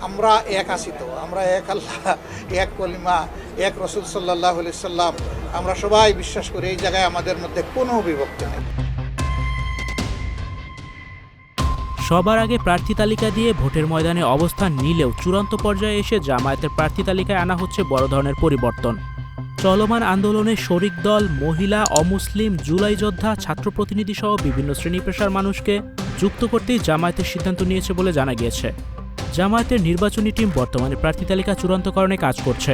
আমরা এক আছি তো, আমরা এক আল্লাহ, এক কলিমা, এক রসুল সাল্লাল্লাহু আলাইহি সাল্লাম, আমরা সবাই বিশ্বাস করি। এই জায়গায় আমাদের মধ্যে কোনো বিভক্তি নেই। সবার আগে প্রার্থী তালিকা দিয়ে ভোটের ময়দানে অবস্থান নিলেও চূড়ান্ত পর্যায়ে এসে জামায়াতের প্রার্থী তালিকায় আনা হচ্ছে বড় ধরনের পরিবর্তন। চলমান আন্দোলনে শরিক দল, মহিলা, অমুসলিম, জুলাই যোদ্ধা, ছাত্র প্রতিনিধি সহ বিভিন্ন শ্রেণী পেশার মানুষকে যুক্ত করতেই জামায়াতের সিদ্ধান্ত নিয়েছে বলে জানা গিয়েছে। জামায়াতের নির্বাচনী টিম বর্তমানে প্রার্থী তালিকা চূড়ান্তকরণে কাজ করছে,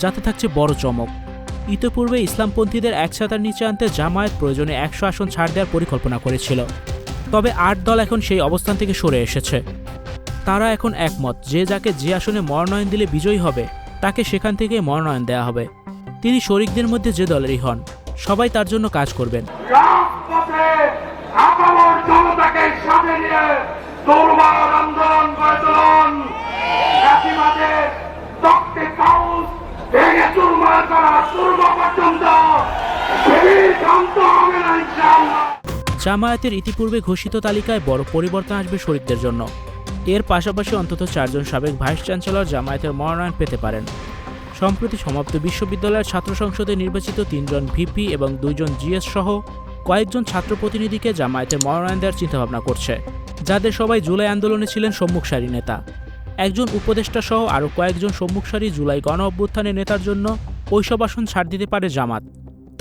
যাতে থাকছে বড় চমক। ইতিপূর্বে ইসলামপন্থীদের একসাথে নিচে আনতে জামায়াত প্রয়োজনে 100 আসন ছাড় দেওয়ার পরিকল্পনা করেছিল। তবে 8 দল এখন সেই অবস্থান থেকে সরে এসেছে। তারা এখন একমত যে যাকে যে আসনে মনোনয়ন দিলে বিজয়ী হবে তাকে সেখান থেকে মনোনয়ন দেওয়া হবে। তিনি শরিকদের মধ্যে যে দলেরই হন, সবাই তার জন্য কাজ করবেন। জামায়াতের ইতিপূর্বে ঘোষিত তালিকায় বড় পরিবর্তন আসবে শরিকদের জন্য। এর পাশাপাশি অন্তত 4 জন সাবেক ভাইস চ্যান্সেলর জামায়াতের মনোনয়ন পেতে পারেন। সম্প্রতি সমাপ্ত বিশ্ববিদ্যালয়ের ছাত্র সংসদে নির্বাচিত 3 জন ভিপি এবং 2 জন জিএস সহ কয়েকজন ছাত্র প্রতিনিধিকে জামায়াতের মনোনয়ন দেওয়ার চিন্তাভাবনা করছে, যাদের সবাই জুলাই আন্দোলনে ছিলেন সম্মুখসারী নেতা। একজন উপদেষ্টা সহ আরও কয়েকজন সম্মুখসারী জুলাই গণ অভ্যুত্থানের নেতার জন্য ওইসব আসন ছাড় দিতে পারে জামাত।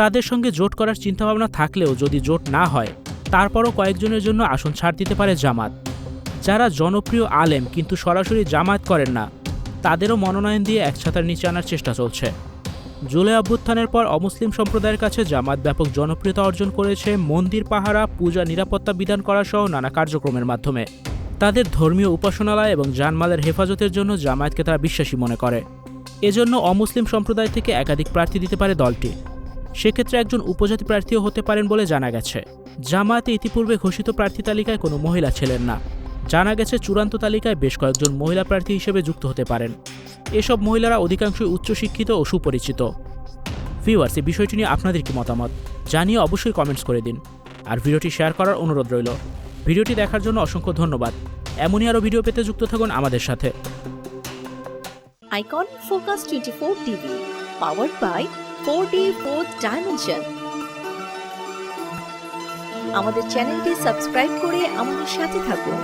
তাদের সঙ্গে জোট করার চিন্তাভাবনা থাকলেও যদি জোট না হয়, তারপরও কয়েকজনের জন্য আসন ছাড় দিতে পারে জামাত। যারা জনপ্রিয় আলেম কিন্তু সরাসরি জামায়াত করেন না, তাদেরও মনোনয়ন দিয়ে একসাথের নিচে আনার চেষ্টা চলছে। জুলাই অভ্যুত্থানের পর অমুসলিম সম্প্রদায়ের কাছে জামাত ব্যাপক জনপ্রিয়তা অর্জন করেছে মন্দির পাহারা, পূজা, নিরাপত্তা বিধান করা সহ নানা কার্যক্রমের মাধ্যমে। তাদের ধর্মীয় উপাসনালয় এবং জানমালের হেফাজতের জন্য জামায়াতকে তারা বিশ্বাসী মনে করে। এজন্য অমুসলিম সম্প্রদায় থেকে একাধিক প্রার্থী দিতে পারে দলটি। সেক্ষেত্রে একজন উপজাতি প্রার্থীও হতে পারেন বলে জানা গেছে। জামায়াতে ইতিপূর্বে ঘোষিত প্রার্থী তালিকায় কোনো মহিলা ছিলেন না। জানা গেছে চূড়ান্ত তালিকায় বেশ কয়েকজন মহিলা প্রার্থী হিসেবে যুক্ত হতে পারেন। এসব মহিলারা অধিকাংশই উচ্চশিক্ষিত ও সুপরিচিত। ভিউয়ার্স, এই বিষয়টি নিয়ে আপনাদের কি মতামত জানিয়ে অবশ্যই কমেন্টস করে দিন, আর ভিডিওটি শেয়ার করার অনুরোধ রইল। ভিডিওটি দেখার জন্য অসংখ্য ধন্যবাদ। এমনই আরও ভিডিও পেতে যুক্ত থাকুন আমাদের সাথে। Icon Focus 24 TV, powered by 4D Fourth Dimension। আমাদের চ্যানেলটি সাবস্ক্রাইব করে আমাদের সাথে থাকুন।